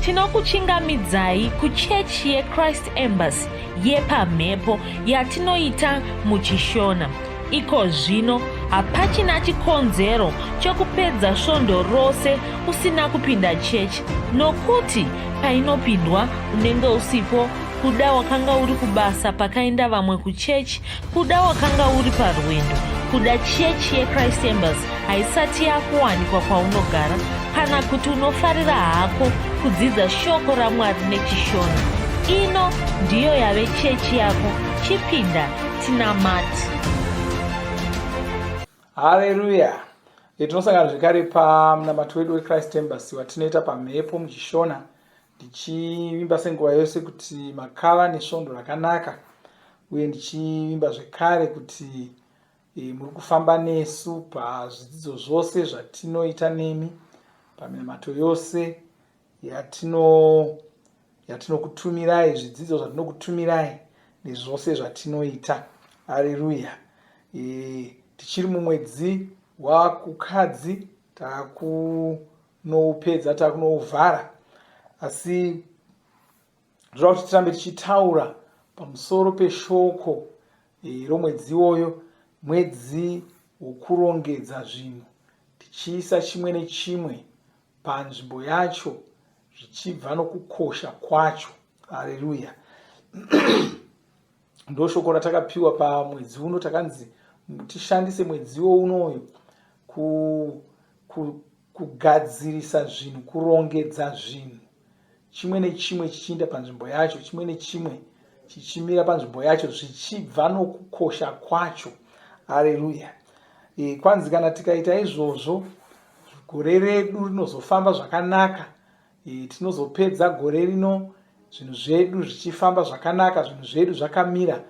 tinokuchingamidzai kuchechi yeChrist Embassy yepamhepo yatinoita muchishona. Iko zvino hapachina chikonzero chokupedza svondo rose usina kupinda chechi, nokuti painopindwa unenge usipo, kuda wakanga uri kubasa pakaenda vamwe kuchechi, kuda wakanga uri parwendo, kuda chechi yeChrist Embassy haisati yakuwanikwa kwaunogara, kana kuti unofarira hako kudzidza shoko raMwari nechishona. Ino ndiyo yave chechi yako. Chipinda tinamati. Haleluya. Tinosangana zvekare pamunamato wedu weChrist Embassy watinoita pamhepo muchishona, ndichivimba senguva yose kuti makava nesvondo rakanaka, uye ndichivimba zvekare kuti muri kufamba nesu pazvidzidzo zvose zvatinoita nemi, paminamato yose yatinokutumirai, zvidzidzo zvatinokutumirai nezvose zvatinoita. Haleluya. Tichiri mumwedzi wakukadzi, takunoupedza, takunouvhara, asi ndoda kuti tirambe tichitaura pamusoro peshoko romwedzi iwoyo, mwedzi wokurongedza zvinhu, tichiisa chimwe nechimwe panzvimbo yacho zvichibva nokukosha kwacho. Haleluya. Ndoshoko ratakapiwa pamwedzi uno, takanzi tishandise mwedzi unoyu kugadzirisa zvinhu, kurongedza zvinhu, chimwe nechimwe chichienda panzvimbo yacho, chimwe nechimwe chichimira panzvimbo yacho zvichibva nokukosha kwacho. Haleluya. Kwanzi kana tikaita izvozvo, gore redu rinozofamba zvakanaka, tinozopedza gore rino zvinhu zvedu zvichifamba zvakanaka, zvinhu zvedu zvakamira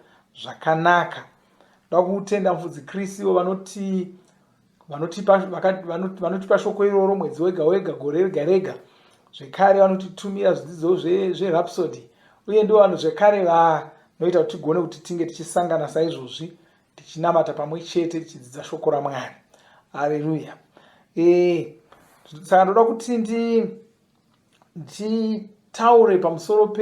zvakanaka. Ndoda kutenda mufudzi Kristu ivo vanotipa shoko iroro mwedzi wega wega, gore rega rega. Zvekare vanotitumira zvidzidzo zverhapsody, uye ndo vanhu zvekare vanoita kuti tigone kuti tinge tichisangana saizvozvi, tichinamata pamwe chete, tichidzidza shoko raMwari. Haleluya. Saka ndoda kuti nditaure pamusoro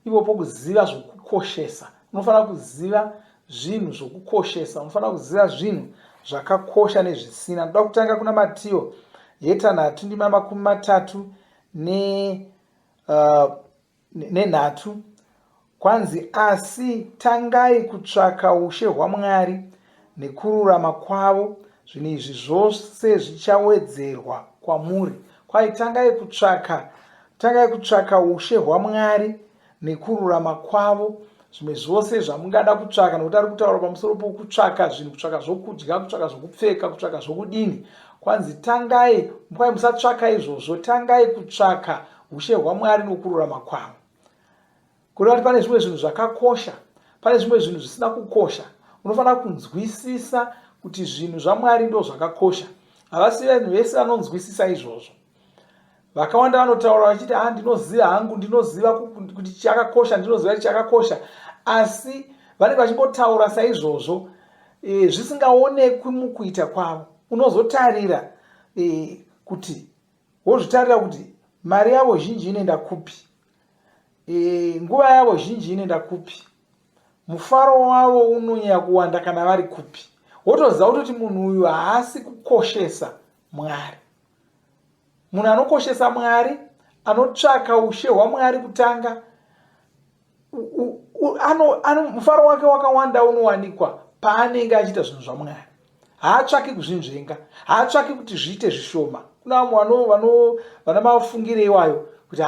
ivo pokuziva zvokukoshesa. Unofanira kuziva zvinhu zvokukoshesa, unofanira kuziva zvinhu zvakakosha nezvisina. Ndoda kutanga kuna Matiyo 3:3. Kwanzi, asi tangai kutsvaka ushe hwaMwari nekururama kwavo, zvinhu izvi zvose zvichawedzerwa kwamuri. Kwai tangai kutsvaka ushe hwaMwari nekururama kwavo, zvimwe zvose zvamungada kutsvaka, nokuti ari kutaura pamusoro pokutsvaka zvinhu, kutsvaka zvokudya, kutsvaka zvokupfeka, kutsvaka zvokudini. Kwanzi tangai, kwai musatsvaka izvozvo, tangai kutsvaka ushe hwaMwari nokururama kwavo. Kureva kuti pane zvimwe zvinhu zvakakosha, pane zvimwe zvinhu zvisina kukosha. Unofanira kunzwisisa kuti zvinhu zvaMwari ndo zvakakosha. Havasi vanhu vese vanonzwisisa izvozvo. Vakawanda vanotaura vachiti ndinoziva hangu, ndinoziva kuti chakakosha, ndinoziva kuti chakakosha, asi vanenge vachimbotaura saizvozvo zvisingaonekwi mukuita kwavo. Unozotarira kuti wozvitarira kuti mari yavo zhinji inoenda kupi, nguva yavo zhinji inoenda kupi, mufaro wavo unonyanya kuwanda kana vari kupi. Wotoziva kuti munhu uyu haasi kukoshesa Mwari. Munhu anokoshesa Mwari, anotsvaka ushe hwaMwari kutanga, mufaro wake wakawanda unowanikwa paanenge achiita zvinhu zvaMwari. Haatsvaki kuzvinzvenga, haatsvaki kuti zviite zvishoma. Kuna vamwe vana mafungire iwayo kuti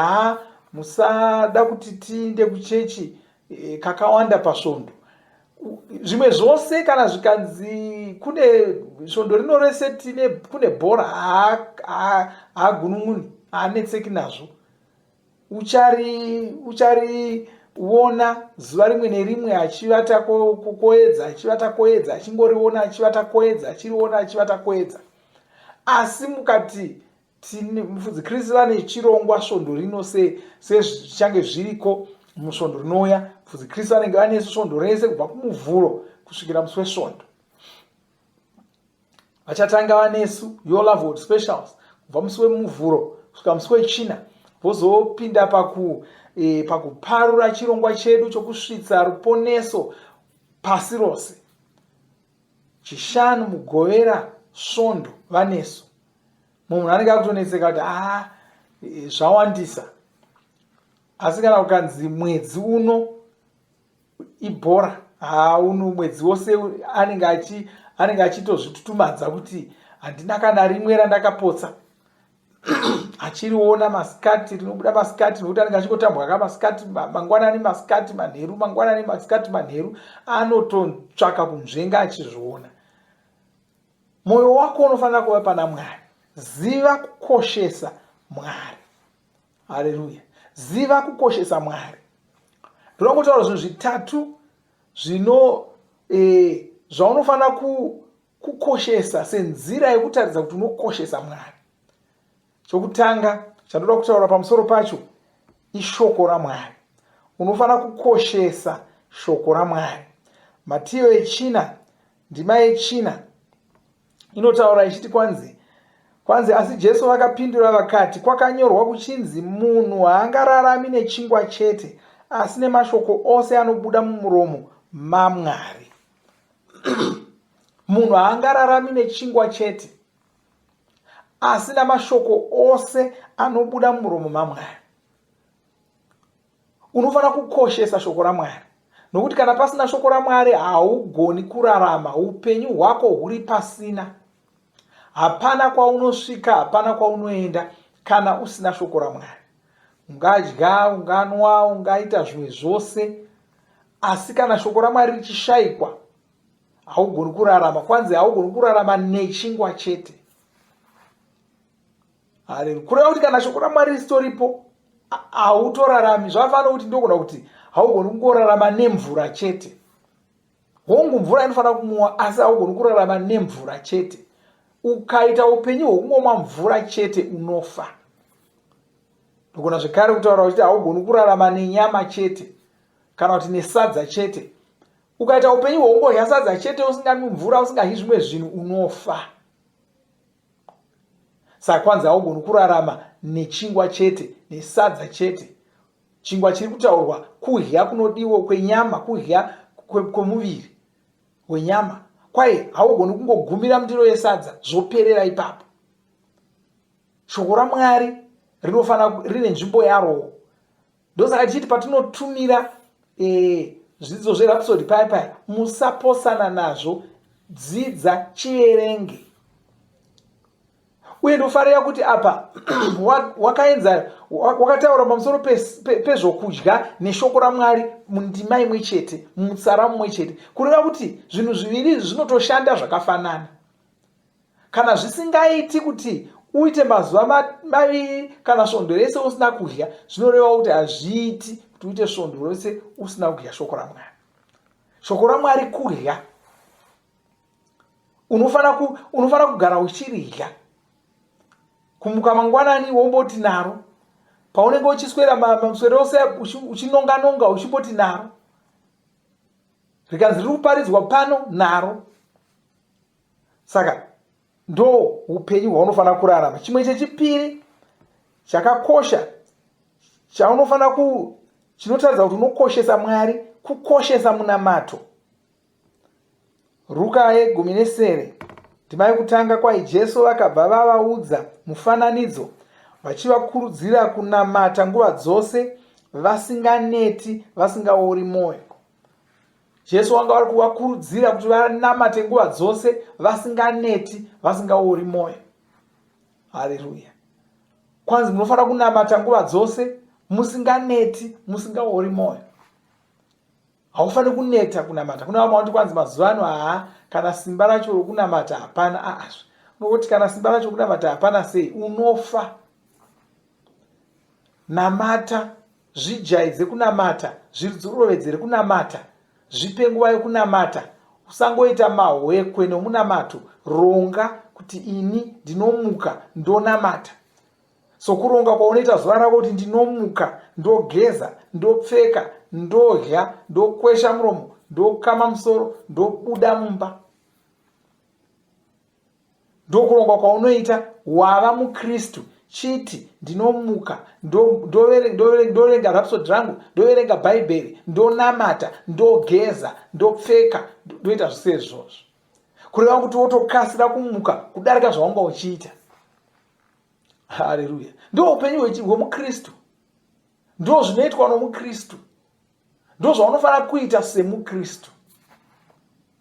musada kuti tiinde kuchechi kakawanda pasvondo. Zvimwe zvose kana zvikanzi kune svondo rino rese kune bhora, haagunun'uni, haanetseki nazvo. Uchariona zuva rimwe nerimwe achivata koedza, achivata koedza, achingoriona achivata koedza, achiriona achivata koedza. Asi mukati mufudzi Kristu vane chirongwa svondo rino sezvichange zviriko musvondo rinouya. Mufudzi Kristu vanenge vane svondo rese kubva kumuvhuro kusvikira musi wesvondo. Vachatanga vanesu your love specials kubva musi wemuvhuro kusvika musi wechina. vozopinda pakuparura chirongwa chedu chokusvitsa ruponeso pasi rose. Chishanu, mugovera svondo vaneso. Munhu anenge akutonetseka kuti zvawandisa. Asi kana ukanzi mwedzi uno ibhora, uno mwedzi wose anenge achitozvitutumadza kuti handina kana rimwe randakapotsa. Achiriona masikati, rinobuda masikati, nokuti anenge achikotambuka kamasikati mangwanani, masikati manheru, mangwanani, masikati manheru, anototsvaka kunzvenga achizviona. Mwoyo wako unofanira kuva pana Mwari. Ziva kukoshesa Mwari. Haleluya. Ziva kukoshesa Mwari. Ndoda kutaura zvinhu zvitatu zvaunofanira kukoshesa senzira yekutaridza kuti unokoshesa Mwari. Chokutanga chandoda kutaura pamusoro pacho ishoko raMwari. Unofanira kukoshesa shoko raMwari. Matiyo 4 ndima 4 inotaura ichiti kwanzi asi Jesu vakapindura vakati, kwakanyorwa kuchinzi, munhu haangararami nechingwa chete, asi nemashoko ose anobuda mumuromo maMwari. Munhu haangararami nechingwa chete, asi namashoko ose anobuda mumuromo maMwari. Unofanira kukoshesa shoko raMwari, nokuti kana pasina shoko raMwari haugoni kurarama. Upenyu hwako huri pasina. Hapana kwaunosvika, hapana kwaunoenda kana usina shoko raMwari. Ungadya, unganwa, ungaita zvimwe zvose, asi kana shoko raMwari richishayikwa haugoni kurarama. Kwanzi haugoni kurarama nechingwa chete. Haleluya. Kureva kuti kana shoko raMwari risitoripo hautorarami. Zvakafanana kuti ndogona kuti haugoni kungorarama nemvura chete. Hongu mvura inofanira kumwa, asi haugoni kurarama nemvura chete. Ukaita upenyu hwekungomwa mvura chete unofa. Ndogona zvekare kutaura kuti haugoni kurarama nenyama chete kana kuti nesadza chete. Ukaita upenyu hwekungodya sadza chete, usinganwi mvura, usingadyi zvimwe zvinhu, unofa. Saka kwanza haugoni kurarama nechingwa chete, nesadza chete. Chingwa chiri kutaurwa kudya kunodiwa kwenyama, kudya kwemuviri wenyama. Kwaye haugoni kungogumira mundiro yesadza zvoperera ipapo. Shoko raMwari rinofanira rine nzvimbo yaro. Ndosaka tichiti patinotumira zvidzidzo zverhapsodi paya musaposana nazvo, dzidza, chierenge. Uye ndofarira kuti apa wakataura pamusoro pezvokudya neshoko raMwari mundima imwe chete, mutsara mumwe chete. Kureva kuti zvinhu zviviri zvinotoshanda zvakafanana. Kana zvisingaiti kuti uite mazuva maviri kana svondo rese usina kudya, zvinoreva kuti hazviiti kuti uite svondo rese usina kudya shoko raMwari. Shoko raMwari kudya. Unofanira kugara uchiridya. Kumuka mangwanani womboti naro. Paunenge uchiswera maswero ose uchinonga uchimboti naro. Rikanzi riri kuparidzwa pano naro. Saka ndo upenyu hwaunofanira kurarama. Chimwe chechipiri chakakosha chaunofanira chinotaridza kuti unokoshesa Mwari, kukoshesa munamato. Ruka 10 ndima yekutanga kwai Jesu vakabva vavaudza mufananidzo, vachivakurudzira kunamata nguva dzose, vasinganeti, vasingaori mwoyo. Jesu vanga vari kuvakurudzira kuti vanamate nguva dzose, vasinganeti, vasingaori mwoyo. Haleluya. Kwanzi munofanira kunamata nguva dzose, musinganeti, musingaori mwoyo. Haufaniri kuneta kunamata. Kuna vamwe vanoti kwanzi mazuva ano kana simba racho rokunamata hapana. Nokuti kana simba racho rokunamata hapana sei, unofa. Namata, zvijaidze kunamata, zvizorovedzere kunamata, zvipe nguva yokunamata. Usangoita mahwekwe nomunamato. Ronga kuti ini ndinomuka ndonamata. Sokuronga kwaunoita zuva rako kuti ndinomuka, ndogeza, ndopfeka, ndodya, ndokwesha muromo, ndokama musoro, ndobuda mumba. Ndokuronga kwaunoita wava muKristu. chiti ndinomuka ndoverenga rhapsodi rangu, ndoverenga bhaibheri, ndonamata, ndogeza, ndopfeka, ndoita zvose izvozvo, kureva kuti wotokasira kumuka kudarika zvawanga uchiita. Haleluya! Ndo upenyu hwemukristu, ndo zvinoitwa nomukristu, ndo zvaunofanira kuita semukristu.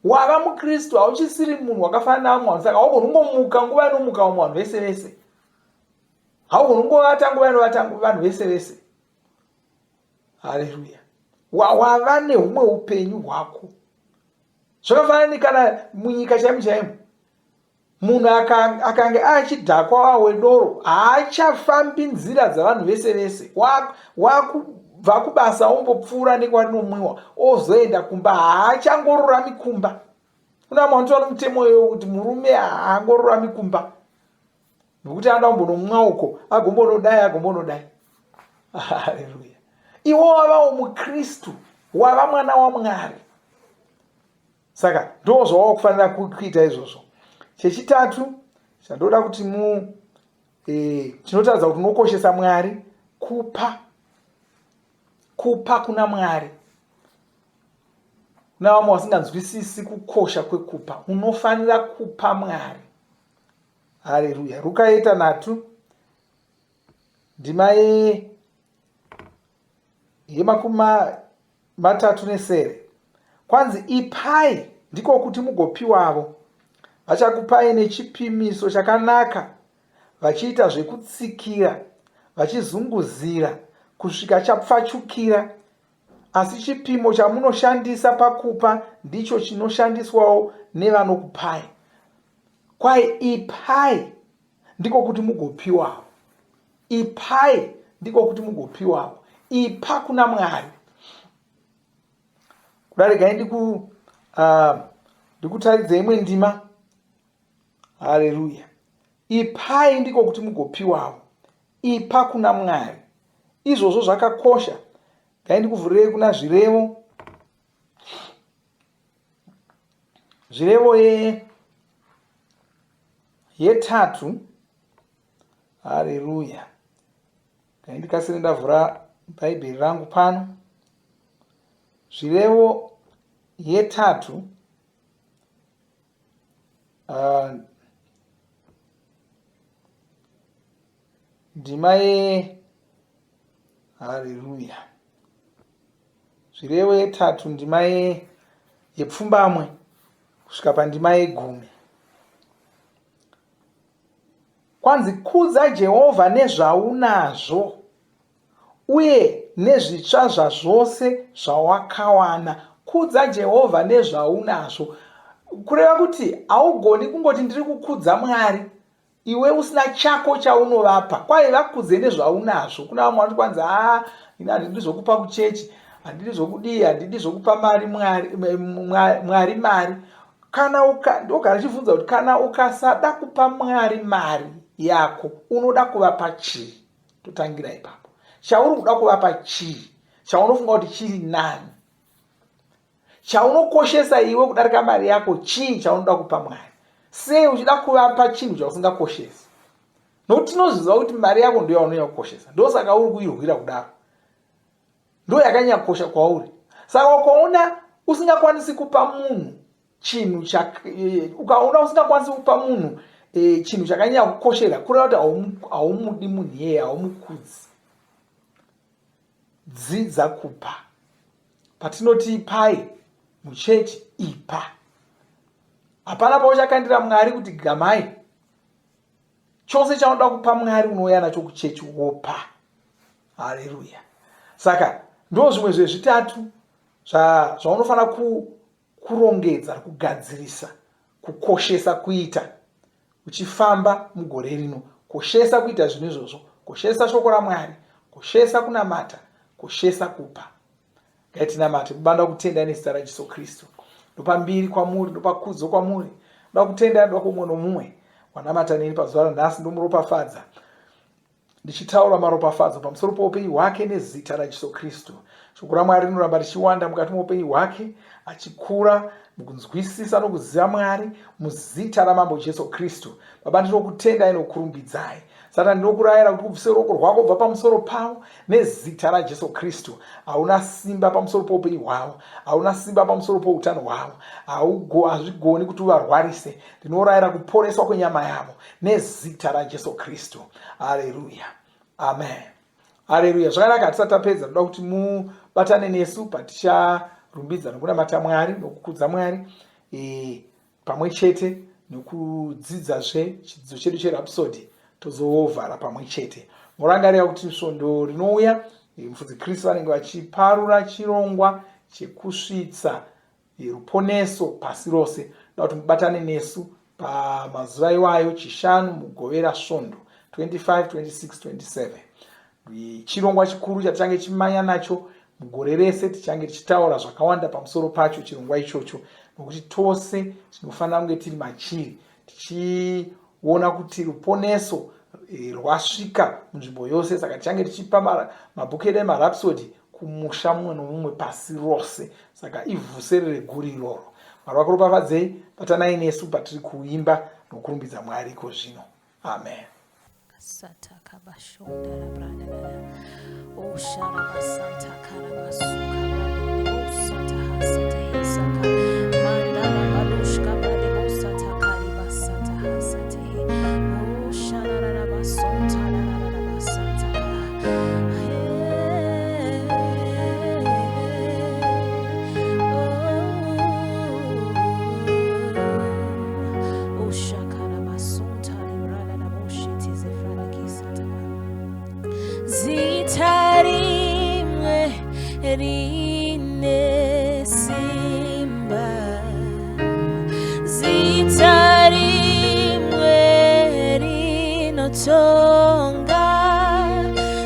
Wava mukristu, hauchisiri munhu wakafanana namwe, saka haugonungomuka nguva inomuka vamwe vanhu vese vese, haugonungovata nguva inovata vanhu vese vese. Haleluya! Wava nehumwe upenyu hwako. Zvakafanana kana munyika chaimo chaimo, munhu akange achidhakwa wedoro, haachafambi nzira dzavanhu vese vese. Wakubva kubasa ombopfuura nekwanomwiwa, ozoenda kumba, haachangorurami kumba. Kuna mwantora mutemo iyoyo kuti murume haangorurami kumba, nokuti anoda kumbonomwa uko, agombonodai. Haleluya! Iwo wavawo mukristu, wava mwana waMwari. Saka ndo zvawava kufanira kuita izvozvo. Chechitatu chandoda kuti chinotaridza kuti unokoshesa Mwari, kupa kuna Mwari. Kuna vamwe vasinganzwisisi kukosha kwekupa, unofanira kupa Mwari. Haleluya! Luka 8:3 ndima ye37. Kwanzi ipai ndiko kuti mugopiwavo, vachakupai nechipimiso chakanaka, vachiita zvekutsikira, vachizunguzira kusvika chapfachukira. Asi chipimo chamunoshandisa pakupa ndicho chinoshandiswawo nevanokupai. Kwai ipai ndiko kuti mugopiwavo, ipai ndiko kuti mugopiwavo. Ipa kuna Mwari. Kudaregai ndikutaridza imwe ndima. Haleluya! Ipai ndiko kuti mugopiwavo, ipa kuna Mwari. Izvozvo zvakakosha. Gai ndikuvhurirei kuna zvirevo ye3. Haleluya! Gai ndikasire ndavhura bhaibheri rangu pano. Zvirevo ye3 ndima haleluya, zvirevo ye3 ndima yepfumbamwe kusvika pandima ye10. Kwanzi kudza Jehovha nezvaunazvo uye nezvitsva zvazvose zvawakawana. Kudza Jehovha nezvaunazvo, kureva kuti haugoni kungoti ndiri kukudza Mwari iwe usina chako chaunovapa. Kwai vakudze nezvaunazvo. Kuna vamwe vanoti kwanzi handidi zvokupa kuchechi, handidi zvokudii, handidi zvokupa Mwari mari. Ndogara chibvunza kuti kana ukasada kupa Mwari mari yako, unoda kuvapa chii? Totangira ipapo. Chauri kuda kuvapa chii? Chaunofunga kuti chiri nani? Chaunokoshesa iwe kudarika mari yako chii chaunoda kupa Mwari? Sei uchida kuvapa chinhu chausingakoshesi? Nokuti tinozviziva kuti mari yako ndiyo yaunonyanya kukoshesa, ndosaka uri kuirwira kudaro, ndo yakanyanya kukosha kwauri. Saka ukaona usingakwanisi kupa munhu chinhu chinhu chakanyanya kukoshera, kureva kuti haumudi munhu iyeye, haumukudzi. Dzidza kupa. Patinoti ipai muchechi, ipa. Hapana pauchakandira Mwari kuti gamai. Chose chaunoda kupa Mwari unouya nacho kuchechi wopa. Haleluya! Saka ndo zvimwe zvezvitatu zvaunofanira kurongedza, kugadzirisa, kukoshesa kuita uchifamba mugore rino. Koshesa kuita zvinhu izvozvo, koshesa shoko raMwari, koshesa kunamata, koshesa kupa. Ngaitinamate. Baba, kutenda nezita raJesu Kristu. Ndopa mbiri kwamuri, ndopa kudzo kwamuri. Ndopa kutenda, ndopa kumwe nomumwe wanamata neni pazuva ranhasi. Ndomuropafadza ndichitaura maropafadzo pamusoro poupenyu hwake nezita raJesu Kristu. Shoko raMwari rinoramba richiwanda mukati moupenyu hwake, achikura mukunzwisisa nokuziva Mwari muzita ramambo Jesu Kristu. Baba, ndinokutendai nokurumbidzai Saka ndinokurayira kuti ubvise ruoko rwako kubva pamusoro pavo nezita raJesu Kristu. Hauna simba pamusoro poupenyu hwavo, hauna simba pamusoro poutano hwavo, hazvigoni kuti uvarwarise. Ndinorayira kuporeswa kwenyama yavo nezita raJesu Kristu. Haleluya, amen. Haleluya. Zvakanaka, hatisati tapedza, ndoda kuti mubatane nesu paticharumbidza nokunamata Mwari nokukudza Mwari pamwe chete nokudzidzazve chidzidzo chedu cherhapsodi tozovhara pamwe chete. Murangarira kuti svondo rinouya mufudzi Kristu vanenge vachiparura chirongwa chekusvitsa ruponeso pasi rose. Ndoda kuti mubatane nesu pamazuva iwayo chishanu mugovera svondo 25, 26, 27. Chirongwa chikuru chatichange chimanya nacho mugore rese. Tichange tichitaura zvakawanda pamusoro pacho chirongwa ichocho, nokuti tose tinofanira kunge tiri machiri tichiona kuti ruponeso rwasvika munzvimbo yose. Saka tichange tichipa mabhuku edu emarhapsodi kumusha mumwe nomumwe pasi rose. Saka ivhuse rereguru iroro. Mwari vakuropafadzei. Batanai nesu patiri kuimba nokurumbidza Mwari iko zvino. Amen. Sata kabashonda rabrada o sharaba santa karabasuka o sata hasate saka mandara balushka bade o sata kariba sata hasate o sharara basonta rara basata o shakara basonta librada na boshiti zefrada kisata zitarimwe rine simba zitarimwe rinotonga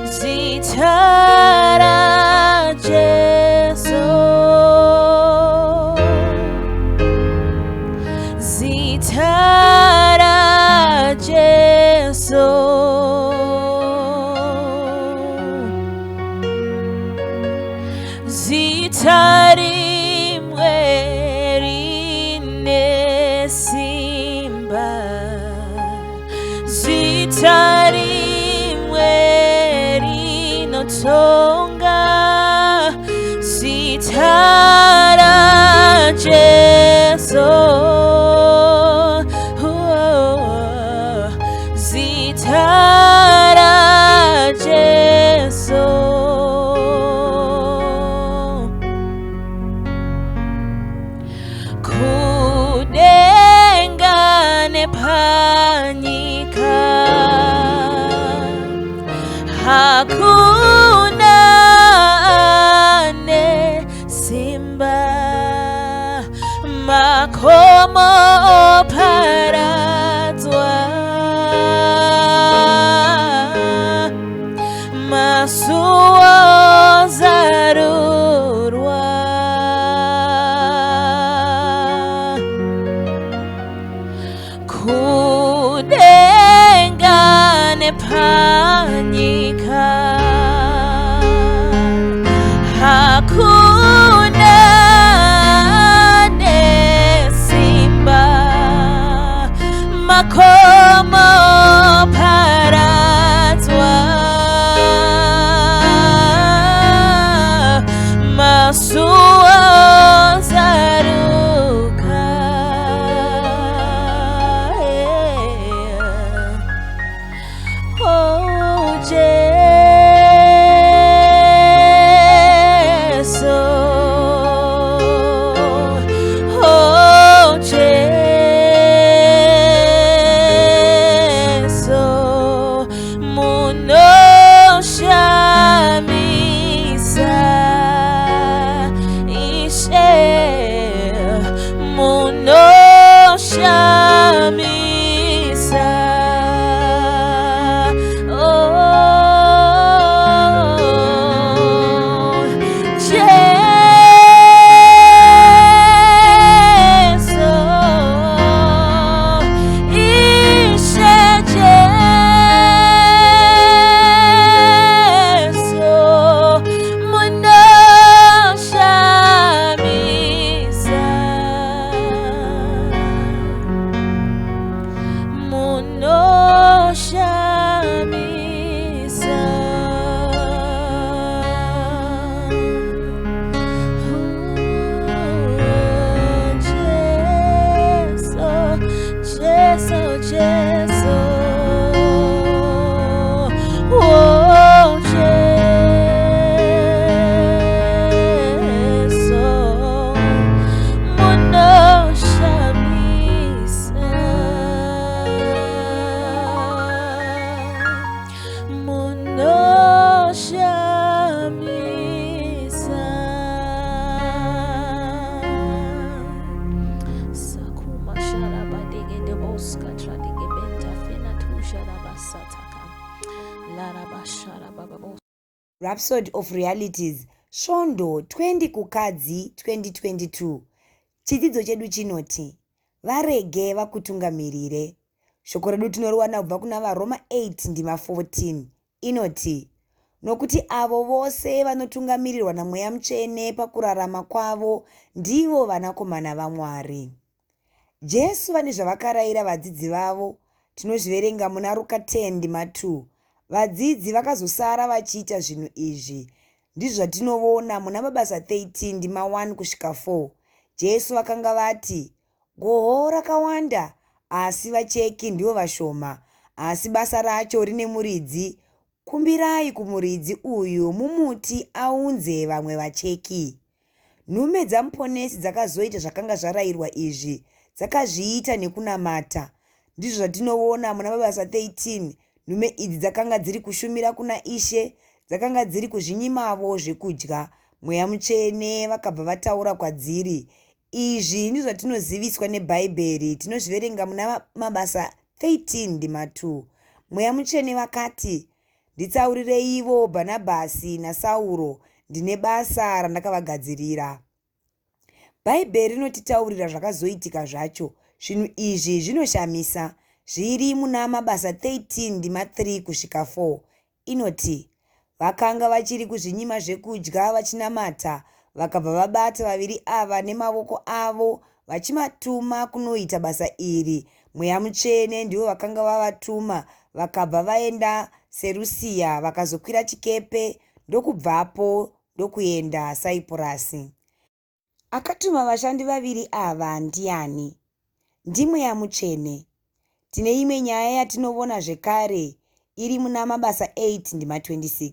zitara Jesu zitara Jesu zitarimwe rine simba zitarimwe rinotonga zitara Jesu zitara Jesu panyika hakuna ane simba makomo paradzwa masuo zarurwa kudengane panyika hakuna nesimba makomo paradzwa masuo zaruka oh Jesu oh Jesu Rhapsody of Realities, svondo 20 kukadzi 2022. Chidzidzo chedu chinoti varege vakutungamirire. Shoko redu tinoriwana kubva kuna vaRoma 8 ndima 14. Inoti, nokuti avo vose vanotungamirirwa naMweya Mutsvene pakurarama kwavo ndivo vanakomana vaMwari. Jesu vane zvavakarayira vadzidzi vavo. Tinozviverenga muna Ruka 10 ndima 2. Vadzidzi vakazosara vachiita zvinhu izvi. Ndizvo zvatinoona muna Mabasa 13 ndima 1 kusvika 4. Jesu vakanga vati, goho rakawanda, asi vacheki ndivo vashoma, asi basa racho rine muridzi. Kumbirai kumuridzi uyu mumuti aunze vamwe vacheki. Nhume dzamuponesi dzakazoita zvakanga zvarayirwa izvi, dzakazviita nekunamata. Ndizvo zvatinoona muna Mabasa 13. Nhume idzi dzakanga dziri kushumira kuna Ishe, dzakanga dziri kuzvinyimavo zvekudya. Mweya Mutsvene vakabva vataura kwadziri. Izvi ndizvo zvatinoziviswa neBhaibheri. Tinozviverenga muna Mabasa 13 ndima 2. Mweya Mutsvene vakati, nditsaurirei ivo Bhanabhasi naSauro, ndine basa randakavagadzirira. Bhaibheri rinotitaurira zvakazoitika zvacho. Zvinhu izvi zvinoshamisa. Zviri muna Mabasa 13 ndima 3 kusvika 4. Inoti, vakanga vachiri kuzvinyima zvekudya vachinamata, vakabva vabata vaviri ava nemavoko avo vachimatuma kunoita basa iri. Mweya Mutsvene ndivo vakanga vavatuma. Vakabva vaenda Serusia, vakazokwira chikepe ndokubvapo ndokuenda Saipurasi. Akatuma vashandi vaviri ava ndiani? NdiMweya Mutsvene. Tine imwe nyaya yatinoona zvekare iri muna Mabasa 8 ndima 26.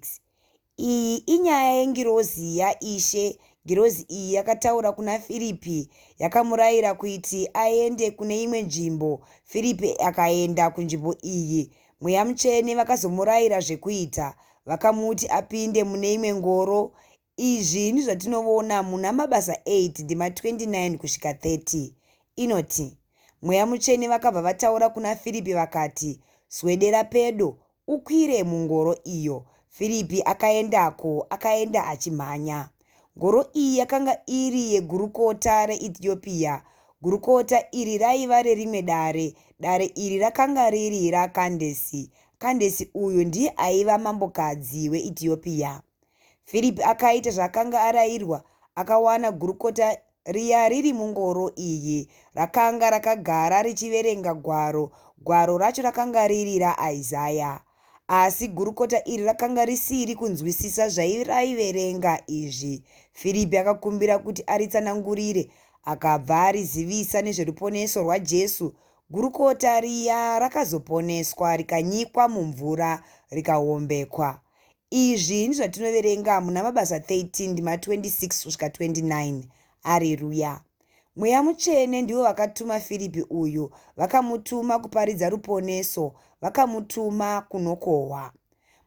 Iyi inyaya yengirozi yaIshe. Girozi iyi yakataura kuna Firipi, yakamurayira kuti aende kune imwe nzvimbo. Firipi akaenda kunzvimbo iyi. Mweya Mutsvene vakazomurayira zvekuita, vakamuti apinde mune imwe ngoro. Izvi ndizvo zvatinoona muna Mabasa 8 ndima 29 kusvika 30. Inoti, Mweya Mutsvene vakabva vataura kuna Firipi vakati, swedera pedo, ukwire mungoro iyo. Firipi akaendako, akaenda achimhanya. Ngoro iyi yakanga iri yegurukota reEtiopia. Gurukota iri raiva rerimwe dare. Dare iri rakanga riri raKandesi. Kandesi uyu ndiye aiva mambokadzi weEtiopia. Firipi akaita zvakanga arayirwa, akawana gurukota riya riri mungoro iyi. Rakanga rakagara richiverenga gwaro. Gwaro racho rakanga riri raIsaya. Asi gurukota iri rakanga risiri kunzwisisa zvairaiverenga izvi. Firipi akakumbira kuti aritsanangurire, akabva arizivisa nezveruponeso rwaJesu. Gurukota riya rakazoponeswa, rikanyikwa mumvura, rikaombekwa. Izvi ndizvo zvatinoverenga muna Mabasa 13 ndima 26 kusvika 29. Haleluya. Mweya Mutsvene ndivo vakatuma Firipi uyu, vakamutuma kuparidza ruponeso, vakamutuma kunokohwa.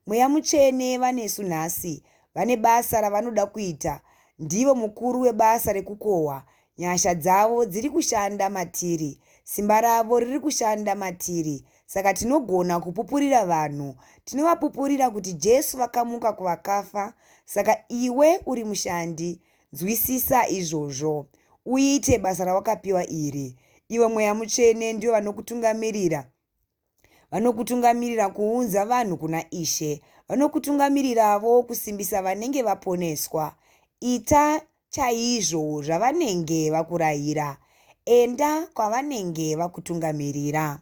Mweya Mutsvene vanesu nhasi, vane basa ravanoda kuita. Ndivo mukuru webasa rekukohwa. Nyasha dzavo dziri kushanda matiri, simba ravo riri kushanda matiri. Saka tinogona kupupurira vanhu. Tinovapupurira kuti Jesu vakamuka kuvakafa. Saka iwe uri mushandi, nzwisisa izvozvo, uite basa rawakapiwa iri. Iwe Mweya Mutsvene ndio vanokutungamirira. Vanokutungamirira kuunza vanhu kuna Ishe. Vanokutungamirirawo kusimbisa vanenge vaponeswa. Ita chaizvo zvavanenge vakurayira. Enda kwavanenge vakutungamirira.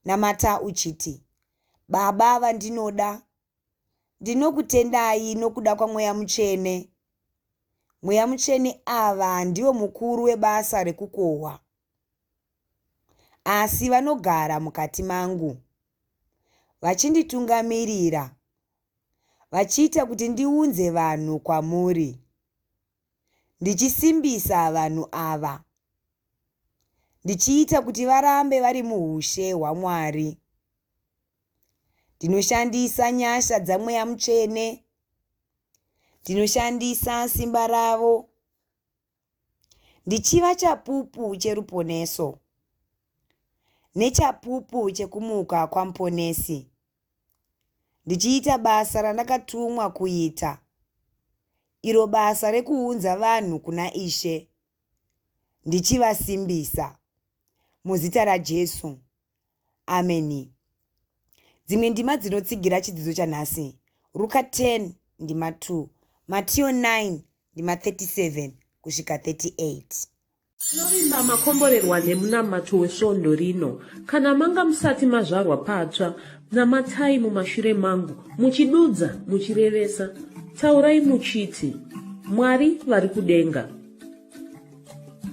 Namata uchiti, Baba vandinoda, ndinokutendai nokuda kwaMweya Mutsvene. Mweya Mutsvene ava ndiwo mukuru webasa rekukohwa. Asi vanogara mukati mangu, vachinditungamirira, vachiita kuti ndiunze vanhu kwamuri. Ndichisimbisa vanhu ava, ndichiita kuti varambe vari muushe hwaMwari. Ndinoshandisa nyasha dzaMweya Mutsvene, ndinoshandisa simba ravo, ndichiva chapupu cheruponeso nechapupu chekumuka kwamuponesi. ndichiita basa randakatumwa kuita, iro basa rekuunza vanhu kuna Ishe, ndichivasimbisa muzita raJesu. Ameni. Dzimwe ndima dzinotsigira chidzidzo chanhasi: Luka 10 ndima 2, Matiyo 9 ndima 37 kusvika 38. Tinovimba makomborerwa nemunamato wesvondo rino. Kana manga musati mazvarwa patsva, namatai mumashure mangu, muchidudza, muchirevesa. Taurai muchiti, Mwari vari kudenga,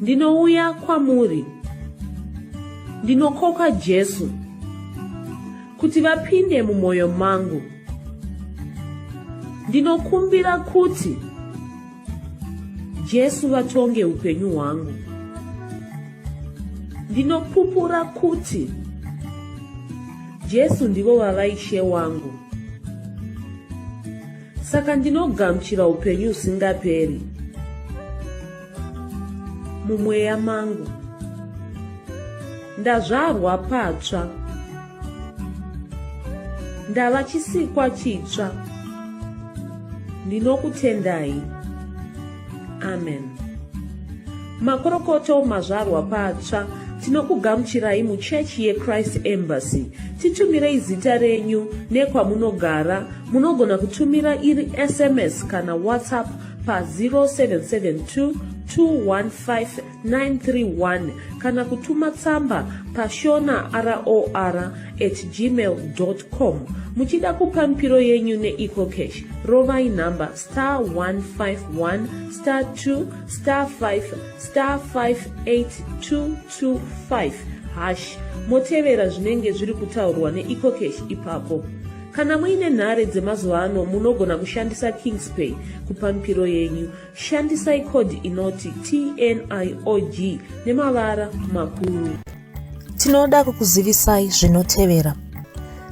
ndinouya kwamuri, ndinokoka Jesu kuti vapinde mumwoyo mangu. Ndinokumbira kuti Jesu vatonge upenyu hwangu. Ndinopupura kuti Jesu ndivo vava Ishe wangu. Saka ndinogamuchira upenyu usingaperi mumweya mangu. Ndazvarwa patsva, ndava chisikwa chitsva. Ndinokutendai. Amen. Makorokoto mazvarwa patsva, tinokugamuchirai muchechi yeChrist Embassy. Titumirei zita renyu nekwamunogara. Munogona kutumira iri SMS kana WhatsApp pa 0772 215 kana kutuma tsamba pa shona@gmail.com. Muchida kupa mpiro yenyu neEcocash, rovai namba *151*2*5*58225# motevera zvinenge zviri kutaurwa neEcocash ipapo. Kana muine nhare dzemazuva ano, munogona kushandisa KingsPay kupa mpiro yenyu. Shandisai kodi inoti TNIOG nemavara makuru. Tinoda kukuzivisai zvinotevera.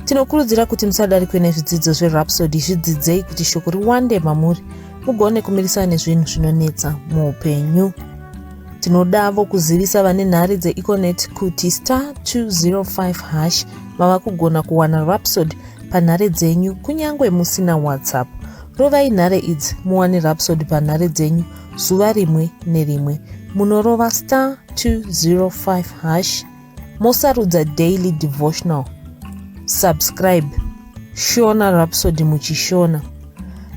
Tinokurudzira kuti musadarikwe nezvidzidzo zveRhapsody. Zvidzidzei kuti shoko riwande mamuri, mugone kumirisana nezvinhu zvinonetsa muupenyu. Tinodavo kuzivisa vane nhare dzeEconet kuti *205# vava kugona kuwana Rhapsody panhare dzenyu kunyangwe musina WhatsApp. Rovai nhare idzi muwane Rhapsody panhare dzenyu zuva rimwe nerimwe. Munorova *205#, mosarudza Daily Devotional. Subscribe Shona Rhapsody muchishona.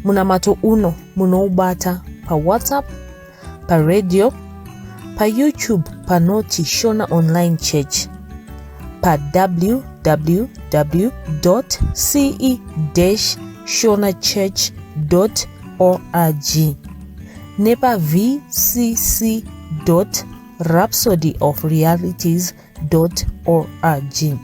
Munamato uno munoubata pa WhatsApp, pa radio, pa YouTube panoti Shona Online Church, pa www.ce-shonachurch.org nepa vcc.rhapsodyofrealities.org.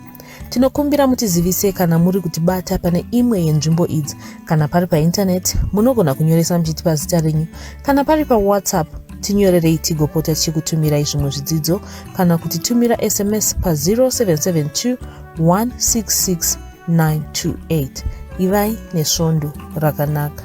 Tinokumbira mutizivise kana muri kutibata pane imwe yenzvimbo idzi. Kana pari painternet, munogona kunyoresa muchitipa zita renyu. Kana pari pa WhatsApp, tinyorerei tigopota tichikutumirai zvimwe zvidzidzo, kana kutitumira SMS pa 0772 166 928. Ivai nesvondo rakanaka.